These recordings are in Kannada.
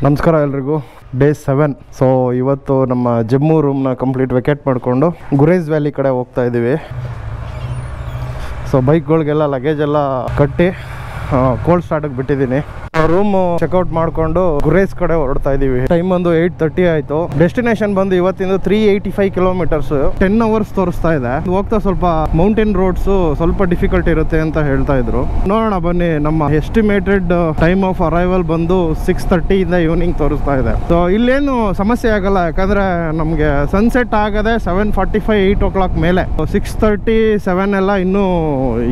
ನಮಸ್ಕಾರ ಎಲ್ರಿಗೂ. ಡೇ 7. ಸೊ ಇವತ್ತು ನಮ್ಮ ಜಮ್ಮು ರೂಮ್ನ ಕಂಪ್ಲೀಟ್ ವೆಕೇಟ್ ಮಾಡಿಕೊಂಡು ಗುರೇಜ್ ವ್ಯಾಲಿ ಕಡೆ ಹೋಗ್ತಾ ಇದ್ದೀವಿ. ಸೊ ಬೈಕ್ಗಳಿಗೆಲ್ಲ ಲಗೇಜ್ ಎಲ್ಲ ಕಟ್ಟಿ ಕೋಲ್ಡ್ ಸ್ಟಾರ್ಟಿಗೆ ಬಿಟ್ಟಿದ್ದೀನಿ. ರೂಮ್ ಚೆಕ್ಔಟ್ ಮಾಡಿಕೊಂಡು ಗುರೇಜ್ ಕಡೆ ಹೊರಡ್ತಾ ಇದೀವಿ. ಟೈಮ್ ಒಂದು 8:30 ಆಯಿತು. ಡೆಸ್ಟಿನೇಷನ್ ಬಂದು ಇವತ್ತಿಂದ 385 ಕಿಲೋಮೀಟರ್ಸ್, 10 ಅವರ್ಸ್ ತೋರಿಸ್ತಾ ಇದೆ. ಹೋಗ್ತಾ ಸ್ವಲ್ಪ ಮೌಂಟೇನ್ ರೋಡ್ಸ್ ಸ್ವಲ್ಪ ಡಿಫಿಕಲ್ಟ್ ಇರುತ್ತೆ ಅಂತ ಹೇಳ್ತಾ ಇದ್ರು. ನೋಡೋಣ ಬನ್ನಿ. ನಮ್ಮ ಎಸ್ಟಿಮೇಟೆಡ್ ಟೈಮ್ ಆಫ್ ಅರೈವಲ್ ಬಂದು 6:30 ಇಂದ ಈವ್ನಿಂಗ್ ತೋರಿಸ್ತಾ ಇದೆ. ಸೊ ಇಲ್ಲೇನು ಸಮಸ್ಯೆ ಆಗಲ್ಲ, ಯಾಕಂದ್ರೆ ನಮಗೆ ಸನ್ಸೆಟ್ ಆಗದೆ 7:45 8 o'clock ಮೇಲೆ. 6:30 7 ಎಲ್ಲ ಇನ್ನೂ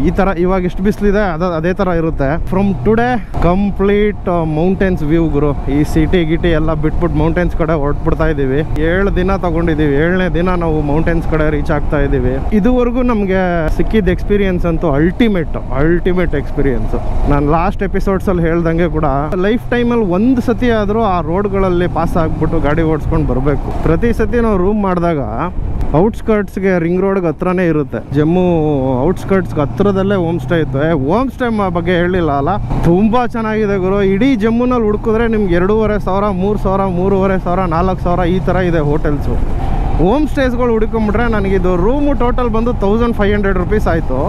ಈ ತರ ಇವಾಗ ಎಷ್ಟು ಬಿಸಿಲಿದೆ ಅದೇ ತರ ಇರುತ್ತೆ. From today complete mountains view ಗುರು. ಈ ಸಿಟಿ ಗಿಟಿ ಎಲ್ಲ ಬಿಟ್ಬಿಟ್ಟು ಮೌಂಟೇನ್ಸ್ ಕಡೆ ಹೊರಟ್ಬಿಡ್ತಾ ಇದೀವಿ. 7 ದಿನ ತಗೊಂಡಿದೀವಿ. 7ನೇ ದಿನ ನಾವು ಮೌಂಟೇನ್ಸ್ ಕಡೆ ರೀಚ್ ಆಗ್ತಾ ಇದೀವಿ. ಇದುವರೆಗೂ ನಮ್ಗೆ ಸಿಕ್ಕಿದ ಎಕ್ಸ್ಪೀರಿಯನ್ಸ್ ಅಂತೂ ಅಲ್ಟಿಮೇಟ್ ಎಕ್ಸ್ಪೀರಿಯನ್ಸ್. ನಾನು ಲಾಸ್ಟ್ ಎಪಿಸೋಡ್ಸ್ ಅಲ್ಲಿ ಹೇಳ್ದಂಗೆ ಕೂಡ ಲೈಫ್ ಟೈಮ್ ಅಲ್ಲಿ ಒಂದು ಸತಿ ಆದ್ರೂ ಆ ರೋಡ್ಗಳಲ್ಲಿ ಪಾಸ್ ಆಗ್ಬಿಟ್ಟು ಗಾಡಿ ಓಡಿಸ್ಕೊಂಡು ಬರಬೇಕು. ಪ್ರತಿ ಸತಿ ನಾವು ರೂಮ್ ಮಾಡಿದಾಗ ಔಟ್ಸ್ಕರ್ಟ್ಸ್ಗೆ ರಿಂಗ್ ರೋಡ್ಗೆ ಹತ್ರನೇ ಇರುತ್ತೆ. ಜಮ್ಮು ಔಟ್ಸ್ಕರ್ಟ್ಸ್ಗೆ ಹತ್ರದಲ್ಲೇ ಹೋಮ್ ಸ್ಟೇ ಇತ್ತು. ಹೋಮ್ ಸ್ಟೇ ಬಗ್ಗೆ ಹೇಳಿಲ್ಲ ಅಲ್ಲ, ತುಂಬಾ ಚೆನ್ನಾಗಿದೆ ಗುರು. ಇಡೀ ಜಮ್ಮುನಲ್ಲಿ ಹುಡುಕಿದ್ರೆ ನಿಮ್ಗೆ 2,500 3,000 3,500 4,000 ಈ ತರ ಇದೆ ಹೋಟೆಲ್ಸು. ಹೋಮ್ ಸ್ಟೇಸ್ಗಳು ಹುಡ್ಕೊಂಬಿಟ್ರೆ ನನಗಿದು ರೂಮು ಟೋಟಲ್ ಬಂದು 1,500 rupees ಆಯಿತು.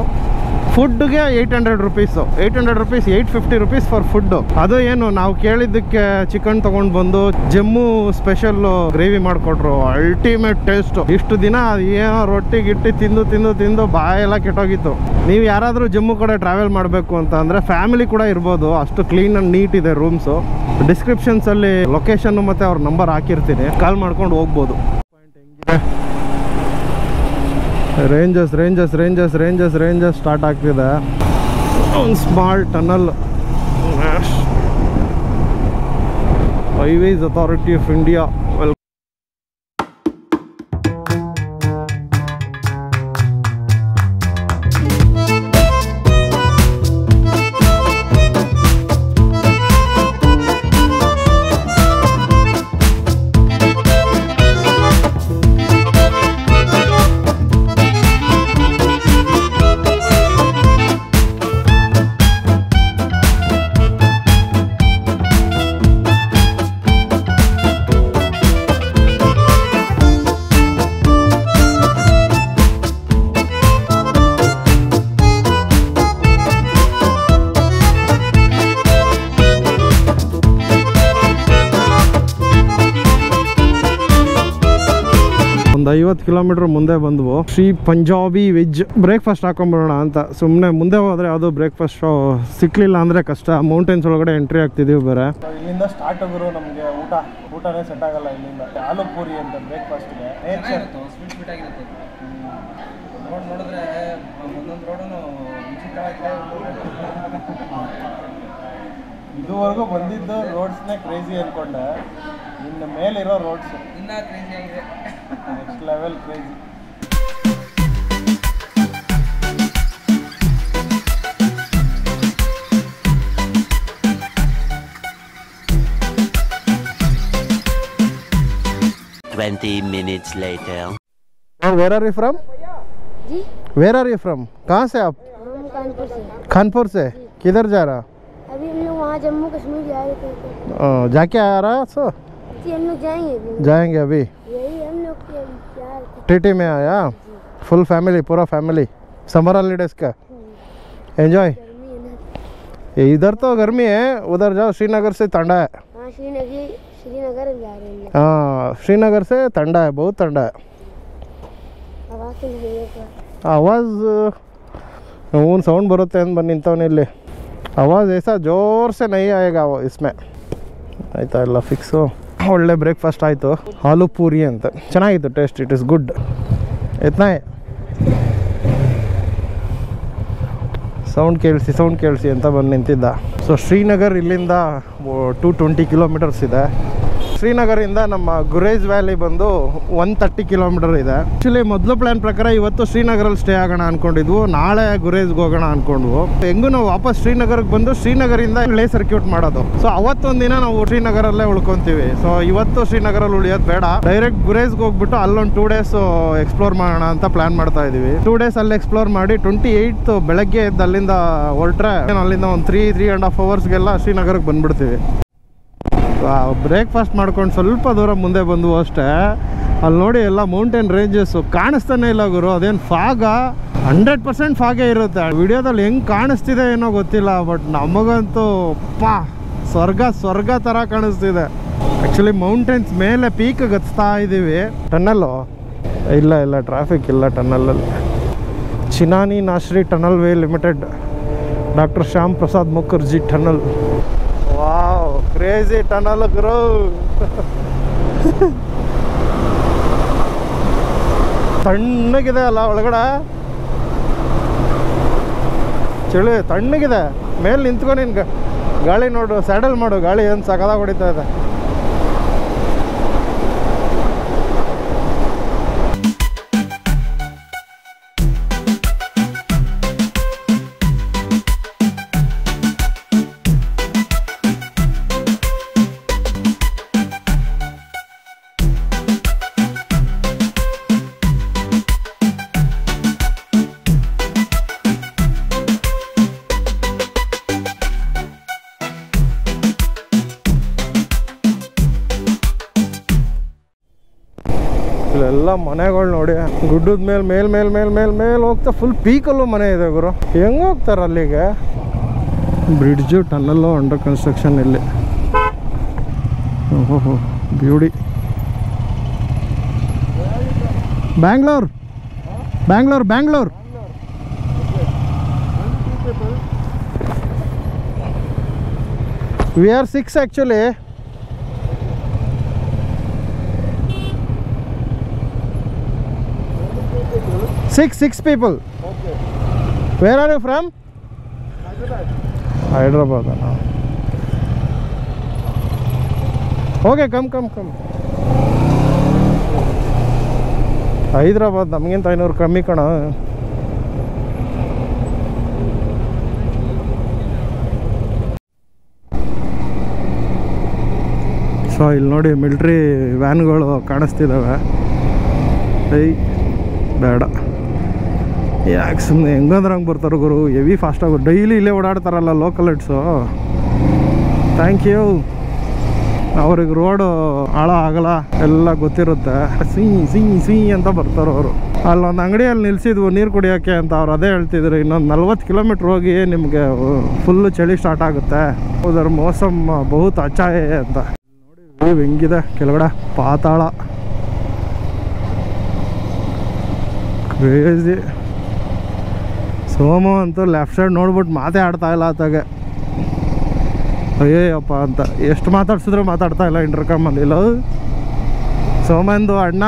ಫುಡ್ಗೆ 800 rupees, 800 rupees, 850 rupees for food. ಅದು ಏನು ನಾವು ಕೇಳಿದ್ದಕ್ಕೆ ಚಿಕನ್ ತಗೊಂಡು ಬಂದು ಜಮ್ಮು ಸ್ಪೆಷಲ್ ಗ್ರೇವಿ ಮಾಡಿಕೊಟ್ರು. Ultimate taste. ಇಷ್ಟು ದಿನ ಏನೋ ರೊಟ್ಟಿ ಗಿಟ್ಟಿ ತಿಂದು ಬಾಯೆಲ್ಲ ಕೆಟ್ಟೋಗಿತ್ತು. ನೀವು ಯಾರಾದರೂ ಜಮ್ಮು ಕಡೆ ಟ್ರಾವೆಲ್ ಮಾಡಬೇಕು ಅಂತ ಅಂದರೆ ಫ್ಯಾಮಿಲಿ ಕೂಡ ಇರ್ಬೋದು. ಅಷ್ಟು ಕ್ಲೀನ್ ಆ್ಯಂಡ್ ನೀಟ್ ಇದೆ ರೂಮ್ಸು. ಡಿಸ್ಕ್ರಿಪ್ಷನ್ಸಲ್ಲಿ ಲೊಕೇಶನ್ನು ಮತ್ತು ಅವ್ರ ನಂಬರ್ ಹಾಕಿರ್ತೀನಿ, ಕಾಲ್ ಮಾಡ್ಕೊಂಡು ಹೋಗ್ಬೋದು. ರೇಂಜಸ್ ಸ್ಟಾರ್ಟ್ ಆಗ್ತಿದೆ. ಒಂದು small tunnel. Highways authority of India. ಒಂದು 50 ಕಿಲೋಮೀಟರ್ ಮುಂದೆ ಬಂದ್ವು. ಶ್ರೀ ಪಂಜಾಬಿ ವೆಜ್ ಬ್ರೇಕ್ಫಾಸ್ಟ್ ಹಾಕೊಂಡ್ಬರೋಣ ಅಂತ. ಸುಮ್ಮನೆ ಮುಂದೆ ಹೋದ್ರೆ ಅದು ಬ್ರೇಕ್ಫಾಸ್ಟ್ ಸಿಕ್ಲಿಲ್ಲ ಅಂದರೆ ಕಷ್ಟ. ಮೌಂಟೇನ್ಸ್ ಒಳಗಡೆ ಎಂಟ್ರಿ ಆಗ್ತಿದ್ದೀವಿ ಬೇರೆ. ಇಲ್ಲಿಂದ ಸ್ಟಾರ್ಟ್ ಆಗಿರೋ ನಮಗೆ ಊಟನೇ ಸೆಟ್ ಆಗಲ್ಲ. ಇಲ್ಲಿಂದ ಆಲೂ ಪೂರಿ ಅಂತ ಬ್ರೇಕ್ಫಾಸ್ಟ್ಗೆ ಸ್ವೀಟ್ ಆಗಿರುತ್ತೆ. ನೋಡಿದ್ರೆ ಒಂದೊಂದು ರೋಡನ್ನು ಇದುವರೆಗೂ ಬಂದಿದ್ದು ರೋಡ್ಸ್ನೇ ಕ್ರೇಜಿ ಅಂದ್ಕೊಂಡೆ. ಇನ್ನು ಮೇಲಿರೋ ರೋಡ್ಸ್ ಇನ್ನೂ ಕ್ರೇಜಿ ಆಗಿದೆ. Next level crazy. minutes later. Where are you from? जी? Where are you from? कहाँ से आप? कानपुर से. कानपुर से. किधर जा रहा? अभी हम लोग वहाँ जम्मू कश्मीर जा रहे थे. जाके आ रहा सो? जी हम लोग जाएंगे अभी. यही हम लोग टीटी में आया. फुल फैमिली, पूरा फैमिली. समर हॉलीडेज का एंजॉय. इधर तो गर्मी है, उधर जाओ. श्रीनगर से ठंडा है. हाँ श्रीनगर जा रहे हैं. हाँ श्रीनगर से ठंडा है, बहुत ठंडा है. आवाज़ उन साउंड बरुत्ते अंत बन निंतवने ಇಲ್ಲಿ. आवाज़ ऐसा जोर से नहीं आएगा वो इसमें. ಆಯ್ತಾ ಎಲ್ಲ ಫಿಕ್ಸು. ಒಳ್ಳೆ ಬ್ರೇಕ್ಫಾಸ್ಟ್ ಆಯಿತು. ಆಲೂ ಪೂರಿ ಅಂತ ಚೆನ್ನಾಗಿತ್ತು ಟೇಸ್ಟ್. It is good. ಎತ್ನಾಯ್ ಸೌಂಡ್ ಕೇಳಿಸಿ ಅಂತ ಬಂದು ನಿಂತಿದ್ದ. ಸೊ ಶ್ರೀನಗರ್ ಇಲ್ಲಿಂದ 220 ಕಿಲೋಮೀಟರ್ಸ್ ಇದೆ. ಶ್ರೀನಗರಿಂದ ನಮ್ಮ ಗುರೇಜ್ ವ್ಯಾಲಿ ಬಂದು 130 ಕಿಲೋಮೀಟರ್ ಇದೆ. ಆ್ಯಕ್ಚುಲಿ ಮೊದಲು ಪ್ಲ್ಯಾನ್ ಪ್ರಕಾರ ಇವತ್ತು ಶ್ರೀನಗರಲ್ಲಿ ಸ್ಟೇ ಆಗೋಣ ಅಂದ್ಕೊಂಡಿದ್ವು. ನಾಳೆ ಗುರೇಜ್ಗೆ ಹೋಗೋಣ ಅಂದ್ಕೊಂಡ್ವು. ಹೆಂಗೂ ನಾವು ವಾಪಸ್ ಶ್ರೀನಗರ್ಗೆ ಬಂದು ಶ್ರೀನಗರಿಂದ ಲೇ ಸರ್ಕ್ಯೂಟ್ ಮಾಡೋದು. ಸೊ ಅವತ್ತೊಂದಿನ ನಾವು ಶ್ರೀನಗರಲ್ಲೇ ಉಳ್ಕೊತೀವಿ. ಸೊ ಇವತ್ತು ಶ್ರೀನಗರಲ್ಲಿ ಉಳಿಯೋದು ಬೇಡ, ಡೈರೆಕ್ಟ್ ಗುರೇಜ್ಗೆ ಹೋಗ್ಬಿಟ್ಟು ಅಲ್ಲೊಂದು 2 days ಎಕ್ಸ್ಪ್ಲೋರ್ ಮಾಡೋಣ ಅಂತ ಪ್ಲ್ಯಾನ್ ಮಾಡ್ತಾ ಇದ್ದೀವಿ. 2 days ಅಲ್ಲಿ ಎಕ್ಸ್ಪ್ಲೋರ್ ಮಾಡಿ 28th ಬೆಳಗ್ಗೆ ಎದ್ದು ಅಲ್ಲಿಂದ ಹೊರಟ್ರೆ ಅಲ್ಲಿಂದ ಒಂದು 3.5 hours ಶ್ರೀನಗರಕ್ಕೆ ಬಂದ್ಬಿಡ್ತೀವಿ. ಬ್ರೇಕ್ಫಾಸ್ಟ್ ಮಾಡ್ಕೊಂಡು ಸ್ವಲ್ಪ ದೂರ ಮುಂದೆ ಬಂದು ಅಷ್ಟೇ. ಅಲ್ಲಿ ನೋಡಿ ಎಲ್ಲ ಮೌಂಟೇನ್ ರೇಂಜಸ್ಸು ಕಾಣಿಸ್ತಾನೆ ಇಲ್ಲ ಗುರು. ಅದೇನು ಫಾಗ 100% ಫಾಗೇ ಇರುತ್ತೆ. ವಿಡಿಯೋದಲ್ಲಿ ಹೆಂಗೆ ಕಾಣಿಸ್ತಿದೆ ಏನೋ ಗೊತ್ತಿಲ್ಲ, ಬಟ್ ನಮಗಂತೂ ಸ್ವರ್ಗ ಥರ ಕಾಣಿಸ್ತಿದೆ. ಆ್ಯಕ್ಚುಲಿ ಮೌಂಟೇನ್ಸ್ ಮೇಲೆ ಪೀಕ್ ಗಚ್ತಾ ಇದ್ದೀವಿ. ಟನಲ್ಲು ಇಲ್ಲ ಟ್ರಾಫಿಕ್ ಇಲ್ಲ ಟನಲಲ್ಲಿ. Chenani Nashri tunnel way limited, doctor Shyam Prasad Mukherjee tunnel. Wow, crazy tunnel ಗುರು. ತಣ್ಣಗಿದೆ ಅಲ್ಲ ಒಳಗಡೆ, ಚಳಿ ತಣ್ಣಗಿದೆ. ಮೇಲೆ ನಿಂತ್ಕೊ, ನಿನ್ಗೆ ಗಾಳಿ ನೋಡು, ಸ್ಯಾಡಲ್ ಮಾಡು, ಗಾಳಿ ಏನು ಸಕದಾಗ ಹೊಡಿತಾ ಇದೆ. ಇಲ್ಲೆಲ್ಲ ಮನೆಗಳು ನೋಡಿ, ಗುಡ್ಡದ ಮೇಲೆ ಹೋಗ್ತಾ ಫುಲ್ ಪೀಕಲ್ಲೂ ಮನೆ ಇದೆ ಗುರು. ಹೆಂಗೆ ಹೋಗ್ತಾರೆ ಅಲ್ಲಿಗೆ? ಬ್ರಿಡ್ಜು ಟನಲ್ಲು ಅಂಡರ್ ಕನ್ಸ್ಟ್ರಕ್ಷನ್ ಇಲ್ಲಿ. ಓಹೋ beauty. Bangalore. We are 6 actually. Six people. Okay. Where are you from? Hyderabad. Okay, come. Hyderabad ನಮಗಿಂತ 500 ಕಮ್ಮಿ ಕಣ. ಸೊ ಇಲ್ಲಿ ನೋಡಿ ಮಿಲ್ಟ್ರಿ ವ್ಯಾನ್ಗಳು ಕಾಣಿಸ್ತಿದ್ದಾವೆ. ಬೇಡ, ಯಾಕೆ ಸುಮ್ಮನೆ ಹೆಂಗಂದ್ರೆ ಹಂಗೆ ಬರ್ತಾರೆ ಗುರು. ಹೆವಿ ಫಾಸ್ಟಾಗಿ ಡೈಲಿ ಇಲ್ಲೇ ಓಡಾಡ್ತಾರಲ್ಲ ಲೋಕಲ್ ಇಟ್ಸು. Thank you. ಅವ್ರಿಗೆ ರೋಡು ಆಳ ಆಗಲ್ಲ ಎಲ್ಲ ಗೊತ್ತಿರುತ್ತೆ. ಸಿ ಅಂತ ಬರ್ತಾರೆ ಅವರು. ಅಲ್ಲೊಂದು ಅಂಗಡಿಯಲ್ಲಿ ನಿಲ್ಸಿದ್ವು ನೀರು ಕುಡಿಯೋಕ್ಕೆ ಅಂತ. ಅವ್ರು ಅದೇ ಹೇಳ್ತಿದ್ರು, ಇನ್ನೊಂದು 40 ಕಿಲೋಮೀಟ್ರ್ ಹೋಗಿ ನಿಮಗೆ ಫುಲ್ಲು ಚಳಿ ಸ್ಟಾರ್ಟ್ ಆಗುತ್ತೆ. ಉದರ ಮೋಸಮ್ ಬಹುತ್ ಅಚ್ಚಾಯೇ ಅಂತ. ನೋಡಿ ಹೆಂಗಿದೆ ಕೆಳಗಡೆ ಪಾತಾಳ. ಕ್ರೇಜಿ. ಸೋಮು ಅಂತೂ ಲೆಫ್ಟ್ ಸೈಡ್ ನೋಡ್ಬಿಟ್ಟು ಮಾತೇ ಆಡ್ತಾ ಇಲ್ಲ ಆತಾಗೆ. ಅಯ್ಯಪ್ಪ ಅಂತ ಎಷ್ಟು ಮಾತಾಡ್ಸಿದ್ರು ಮಾತಾಡ್ತಾ ಇಲ್ಲ ಇಂಟರ್ಕಮಲ್ಲಿ. ಇಲ್ಲ ಸೋಮಂದು ಅಣ್ಣ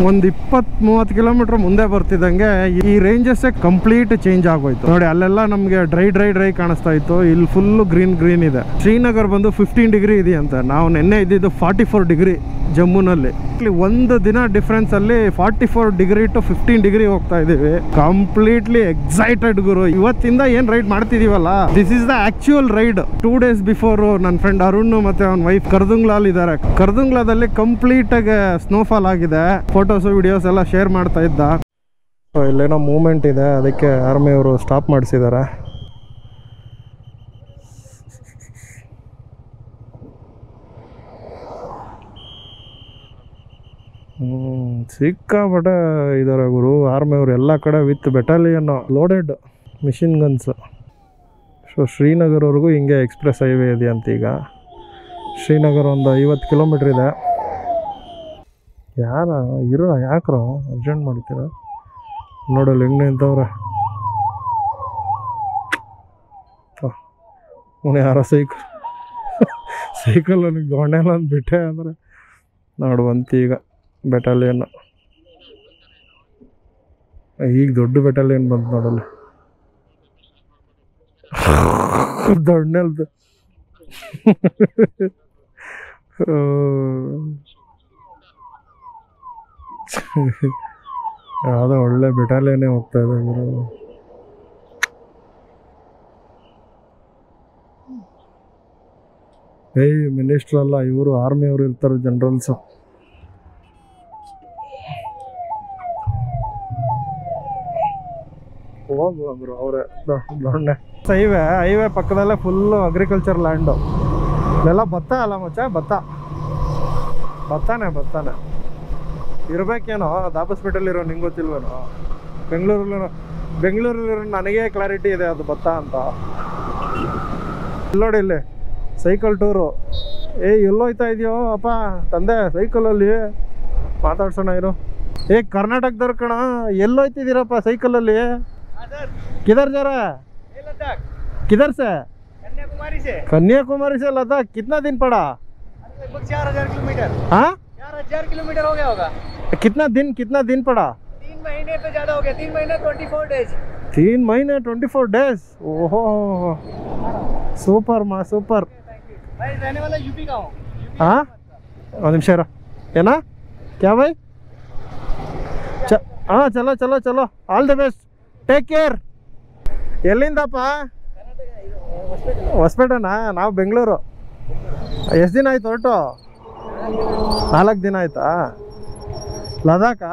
ಒಂದು 20-30 ಕಿಲೋಮೀಟ್ರ್ ಮುಂದೆ ಬರ್ತಿದ್ದಂಗೆ ಈ ರೇಂಜಸ್ಸೇ ಕಂಪ್ಲೀಟ್ ಚೇಂಜ್ ಆಗೋಯ್ತು ನೋಡಿ. ಅಲ್ಲೆಲ್ಲ ನಮಗೆ ಡ್ರೈ ಕಾಣಿಸ್ತಾ ಇತ್ತು. ಇಲ್ಲಿ ಫುಲ್ಲು ಗ್ರೀನ್ ಇದೆ. ಶ್ರೀನಗರ್ ಬಂದು 15 ಡಿಗ್ರಿ ಇದೆಯಂತೆ. ನಾವು ನಿನ್ನೆ ಇದ್ದಿದ್ದು 44 ಡಿಗ್ರಿ ಜಮ್ಮುನಲ್ಲಿ. ಒಂದು ದಿನ ಡಿಫ್ರೆನ್ಸ್ ಅಲ್ಲಿ 44 ಡಿಗ್ರಿ ಟು 15 ಡಿಗ್ರಿ ಹೋಗ್ತಾ ಇದೀವಿ. ಕಂಪ್ಲೀಟ್ಲಿ ಎಕ್ಸೈಟೆಡ್ ಗುರು. ಇವತ್ತಿಂದ ಏನ್ ರೈಡ್ ಮಾಡ್ತಿದೀವಲ್ಲ, this is the actual ride. 2 days before ನನ್ನ ಫ್ರೆಂಡ್ ಅರುಣ್ ಮತ್ತೆ ಅವನ ವೈಫ್ ಕರ್ದುಂಗ್ಲಾಲ್ ಇದ್ದಾರೆ. ಕರ್ದುಂಗ್ಲಾದಲ್ಲಿ ಕಂಪ್ಲೀಟ್ ಆಗಿ ಸ್ನೋಫಾಲ್ ಆಗಿದೆ. ಫೋಟೋಸ್ ವಿಡಿಯೋಸ್ ಎಲ್ಲ ಶೇರ್ ಮಾಡ್ತಾ ಇದ್ದ. ಸೊ ಇಲ್ಲೇನೋ ಮೂವ್ಮೆಂಟ್ ಇದೆ, ಅದಕ್ಕೆ ಆರ್ಮಿಯವರು ಸ್ಟಾಪ್ ಮಾಡಿಸಿದ್ದಾರೆ. ಸಿಕ್ಕಾಪಟ್ಟೆ ಇದ್ದಾರೆ ಗುರು ಆರ್ಮಿಯವರು ಎಲ್ಲ ಕಡೆ with battalion loaded machine guns. So ಶ್ರೀನಗರ್ವರೆಗೂ ಹಿಂಗೆ ಎಕ್ಸ್ಪ್ರೆಸ್ ಹೈವೇ ಇದೆ ಅಂತ. ಈಗ ಶ್ರೀನಗರ್ ಒಂದು 50 ಕಿಲೋಮೀಟ್ರ್ ಇದೆ. ಯಾಕ್ರೋ ಅರ್ಜೆಂಟ್ ಮಾಡ್ತೀರ ನೋಡಲ್ಲ ಹೆಂಗೆ ನಿಂತವ್ರೆ. ಯಾರ ಸೈಕಲ್ ನನಗೆ ಗೊಂಡೆಲ್ಲ ಅಂತ ಬಿಟ್ಟೆ ಅಂದರೆ ನೋಡುವಂತ. ಈಗ ಬೆಟಾಲಿಯನ್ ಈಗ ದೊಡ್ಡ ಬೆಟಾಲಿಯನ್ ಬಂತು ನೋಡಲ್ಲ. ದೊಡ್ಡಲ್ದು ಯಾವುದೋ ಒಳ್ಳೆ ಬೆಟಾಲಿಯನ್ನೇ ಹೋಗ್ತಾ ಇದೆ ಗುರು. ಮಿನಿಸ್ಟ್ರ್ ಅಲ್ಲ ಇವರು, ಆರ್ಮಿಯವರು ಇರ್ತಾರೆ, ಜನರಲ್ಸು. ಹೋಗುವಂದ್ರು ಅವರೇ ದೊಣ್ಣೆ. ಹೈವೇ ಪಕ್ಕದಲ್ಲೇ ಫುಲ್ಲು ಅಗ್ರಿಕಲ್ಚರ್ ಲ್ಯಾಂಡು. ಇದೆಲ್ಲ ಭತ್ತ ಅಲ್ಲ ಮಚ್ಚ, ಭತ್ತನೇ ಇರಬೇಕೇನೋ. ದಾಬಸ್ಪೇಟೆಲ್ಲಿರೋ ನಿಂಗೆ ಗೊತ್ತಿಲ್ವೇನೋ? ಬೆಂಗಳೂರಲ್ಲಿರೋ ನನಗೆ ಕ್ಲಾರಿಟಿ ಇದೆ ಅದು ಭತ್ತ ಅಂತ. ನೋಡಿ ಇಲ್ಲಿ ಸೈಕಲ್ ಟೂರು. ಎಲ್ಲೋಯ್ತಾ ಇದೆಯೋ ಅಪ್ಪ ತಂದೆ ಸೈಕಲಲ್ಲಿ? ಮಾತಾಡ್ಸೋಣ ಇರು. ಕರ್ನಾಟಕದವ್ರ ಕಣ, ಎಲ್ಲೋಯ್ತಿದ್ದೀರಪ್ಪ ಸೈಕಲಲ್ಲಿ? किधर जा रहा है? किधर से? कन्याकुमारी से लद्दाख। कितना दिन पड़ा? लगभग 4000 किलोमीटर। हाँ 4000 किलोमीटर हो गया होगा। कितना दिन पड़ा? 3 महीने पे ज्यादा हो गया। 3 महीने 24 डेज। 3 महीने 24 डेज। ओहो सुपर। भाई रहने वाला यूपी का हूँ। हाँ ಒಂದು ನಿಮಿಷ ಇರೋ. ಏನಾ ಕ್ಯಾ ಭಾಯ್? ಹಾಂ ಚಲೋ all the best, take care. ಎಲ್ಲಿಂದಪ್ಪ? ಹೊಸಪೇಟೆನಾ? ನಾವು ಬೆಂಗಳೂರು. ಎಷ್ಟು ದಿನ ಆಯ್ತು ಹೊರಟು? 4 ದಿನ ಆಯ್ತಾ? ಲದಾಖಾ?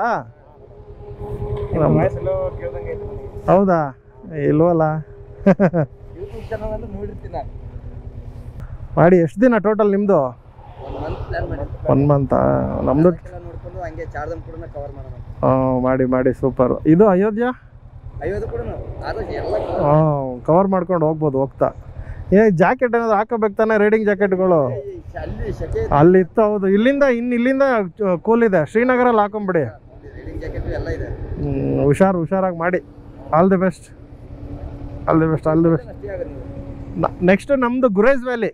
ಹೌದಾ? ಇಲ್ವಲ್ಲ. ಮಾಡಿ ಎಷ್ಟು ದಿನ ಟೋಟಲ್ ನಿಮ್ಮದು? 1 ಮಂತಾ? ನಮ್ಮದು ಮಾಡಿ ಸೂಪರ್. ಇದು ಅಯೋಧ್ಯ ಕವರ್ ಮಾಡ್ಕೊಂಡು ಹೋಗ್ಬೋದು ಹೋಗ್ತಾ. ಜಾಕೆಟ್ ಏನಾದ್ರು ಹಾಕೋಬೇಕು ತಾನೆ? ರೈಡಿಂಗ್ ಜಾಕೆಟ್ಗಳು ಅಲ್ಲಿ ಇತ್ತು. ಹೌದು, ಇಲ್ಲಿಂದ ಕೂಲ್ ಇದೆ. ಶ್ರೀನಗರಲ್ಲಿ ಹಾಕೊಂಬಿಡಿ. ಹುಷಾರಾಗಿ ಮಾಡಿ. All the best. ನೆಕ್ಸ್ಟ್ ನಮ್ಮದು ಗುರೇಜ್ ವ್ಯಾಲಿ.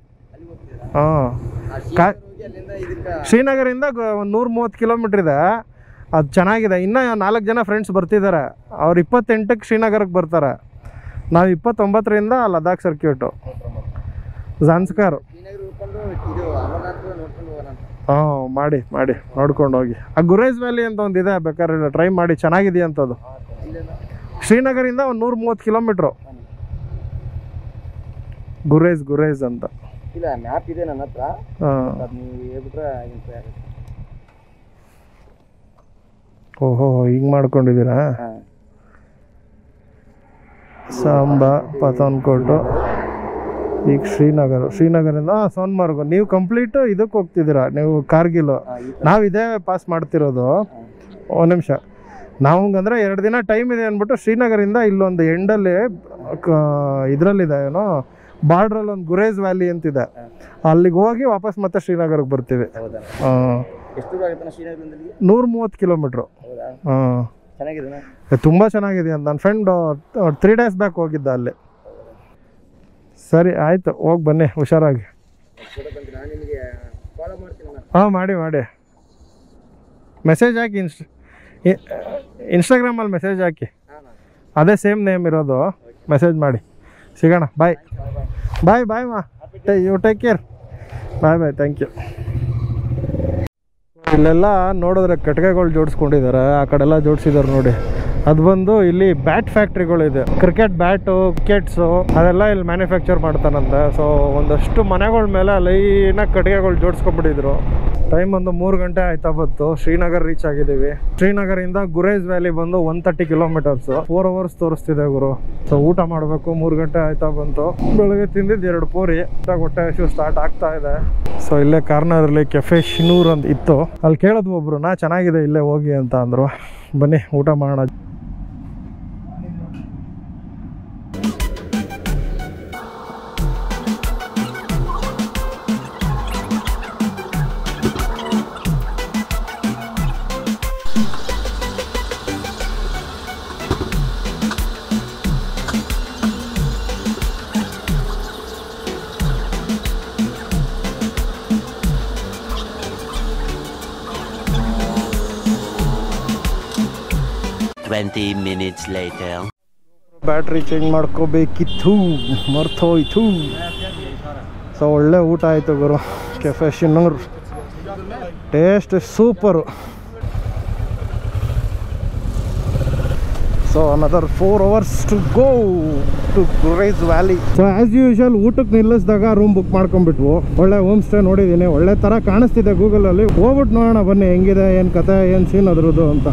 ಶ್ರೀನಗರಿಂದ 130 ಕಿಲೋಮೀಟ್ರ್ ಇದೆ. ಅದು ಚೆನ್ನಾಗಿದೆ. ಇನ್ನೂ 4 ಜನ ಫ್ರೆಂಡ್ಸ್ ಬರ್ತಿದ್ದಾರೆ. ಅವ್ರು 28ಕ್ಕೆ ಶ್ರೀನಗರಕ್ಕೆ ಬರ್ತಾರೆ. ನಾವು 29ರಿಂದ ಲದಾಖ್ ಸರ್ಕ್ಯೂಟು ಝಾನ್ಸ್ಕರ್. ಮಾಡಿ ನೋಡ್ಕೊಂಡು ಹೋಗಿ. ಆ ಗುರೇಜ್ ವ್ಯಾಲಿ ಅಂತ ಒಂದಿದೆ, ಬೇಕಾದ್ರೆ ಟ್ರೈ ಮಾಡಿ, ಚೆನ್ನಾಗಿದೆ ಅಂತದು. ಶ್ರೀನಗರಿಂದ 130 ಕಿಲೋಮೀಟ್ರು ಗುರೇಜ್ ಅಂತ. ಇಲ್ಲ ಮ್ಯಾಪ್ ಇದೆ ನನ್ನ ಹತ್ರ. ಓಹೋ ಹಿಂಗೆ ಮಾಡ್ಕೊಂಡಿದ್ದೀರಾ? ಸಾಂಬಾ, ಪತಾನ್ಕೋಟು, ಈಗ ಶ್ರೀನಗರಿಂದ ಸೋನ್ಮಾರ್ಗು. ನೀವು ಕಂಪ್ಲೀಟ್ ಇದಕ್ಕೆ ಹೋಗ್ತಿದ್ದೀರಾ, ನೀವು ಕಾರ್ಗಿಲ್. ನಾವು ಇದೇ ಪಾಸ್ ಮಾಡ್ತಿರೋದು. ಒಂದು ನಿಮಿಷ, ನಾವು ಅಂದರೆ 2 ದಿನ ಟೈಮ್ ಇದೆ ಅಂದ್ಬಿಟ್ಟು ಶ್ರೀನಗರಿಂದ ಇಲ್ಲೊಂದು ಎಂಡಲ್ಲಿ ಇದರಲ್ಲಿದೆ ಏನೋ ಬಾರ್ಡ್ರಲ್ಲಿ ಒಂದು ಗುರೇಜ್ ವ್ಯಾಲಿ ಅಂತಿದೆ. ಅಲ್ಲಿಗೆ ಹೋಗಿ ವಾಪಸ್ ಮತ್ತೆ ಶ್ರೀನಗರಕ್ಕೆ ಬರ್ತೀವಿ. 130 ಕಿಲೋಮೀಟ್ರು. ತುಂಬ ಚೆನ್ನಾಗಿದೆ ಅಂತ ನನ್ನ ಫ್ರೆಂಡು 3 ಡೇಸ್ ಬ್ಯಾಕ್ ಹೋಗಿದ್ದ ಅಲ್ಲಿ. ಸರಿ ಆಯಿತು, ಹೋಗಿ ಬನ್ನಿ ಹುಷಾರಾಗಿ. ಹಾಂ ಮಾಡಿ ಮೆಸೇಜ್ ಹಾಕಿ. ಇನ್ಸ್ಟಾಗ್ರಾಮಲ್ಲಿ ಮೆಸೇಜ್ ಹಾಕಿ, ಅದೇ ಸೇಮ್ ನೇಮ್ ಇರೋದು. ಮೆಸೇಜ್ ಮಾಡಿ, ಸಿಗೋಣ. ಬಾಯ್ ಮಾ. You take care. Bye thank you. ಇಲ್ಲೆಲ್ಲ ನೋಡಿದ್ರೆ ಕಟ್ಟಿಗೆಗಳು ಜೋಡಿಸ್ಕೊಂಡಿದ್ದಾರೆ. ಆ ಕಡೆ ಎಲ್ಲ ಜೋಡಿಸಿದ್ದಾರೆ ನೋಡಿ. ಅದು ಬಂದು ಇಲ್ಲಿ ಬ್ಯಾಟ್ ಫ್ಯಾಕ್ಟ್ರಿಗಳಿದೆ. ಕ್ರಿಕೆಟ್ ಬ್ಯಾಟು, ವಿಕೆಟ್ಸು ಅದೆಲ್ಲ ಇಲ್ಲಿ ಮ್ಯಾನುಫ್ಯಾಕ್ಚರ್ ಮಾಡ್ತಾನಂತೆ. ಸೊ ಒಂದಷ್ಟು ಮನೆಗಳ ಮೇಲೆ ಲೈನಾಗಿ ಕಟ್ಟಿಗೆಗಳು ಜೋಡಿಸ್ಕೊಂಡ್ಬಿಟ್ಟಿದ್ರು. ಟೈಮ್ ಒಂದು 3 ಗಂಟೆ ಆಯ್ತಾ ಬಂತು. ಶ್ರೀನಗರ್ ರೀಚ್ ಆಗಿದ್ದೀವಿ. ಶ್ರೀನಗರಿಂದ ಗುರೇಜ್ ವ್ಯಾಲಿ ಬಂದು 130 ಕಿಲೋಮೀಟರ್ಸು. 4 ಅವರ್ಸ್ ತೋರಿಸ್ತಿದೆ ಗುರು. ಸೊ ಊಟ ಮಾಡಬೇಕು. 3 ಗಂಟೆ ಆಯ್ತಾ ಬಂತು. ಬೆಳಗ್ಗೆ ತಿಂದಿದ್ದು 2 ಪೂರಿ. ಹೊಟ್ಟೆ ಹಸಿವು ಸ್ಟಾರ್ಟ್ ಆಗ್ತಾ ಇದೆ. ಸೊ ಇಲ್ಲೇ ಕಾರ್ನರಲ್ಲಿ ಕೆಫೆ ಶಿನೂರ್ ಅಂತ ಇತ್ತು. ಅಲ್ಲಿ ಕೇಳಿದ್ವು ಒಬ್ರು, ಚೆನ್ನಾಗಿದೆ ಇಲ್ಲೇ ಹೋಗಿ ಅಂತ ಅಂದರು. ಬನ್ನಿ ಊಟ ಮಾಡೋಣ. Twenty minutes later. Battery change ಮಾಡ್ಕೋಬೇಕಿತ್ತು, ಮರ್ತೋಯ್ತು. ಸೊ ಒಳ್ಳೆ ಊಟ ಆಯಿತು ಗುರು. Cafe Shinoor taste super. So another 4 hours to go to Gurez valley. So as usual ಊಟಕ್ಕೆ ನಿಲ್ಲಿಸಿದಾಗ ರೂಮ್ ಬುಕ್ ಮಾಡ್ಕೊಂಡ್ಬಿಟ್ವು. ಒಳ್ಳೆ ಹೋಮ್ ಸ್ಟೇ ನೋಡಿದ್ದೀನಿ, ಒಳ್ಳೆ ಥರ ಕಾಣಿಸ್ತಿದೆ ಗೂಗಲಲ್ಲಿ. ಹೋಗ್ಬಿಟ್ಟು ನೋಡೋಣ ಬನ್ನಿ ಹೆಂಗಿದೆ, ಏನು ಕತೆ, ಏನು ಸೀನ್ ಅದ್ರದ್ದು ಅಂತ.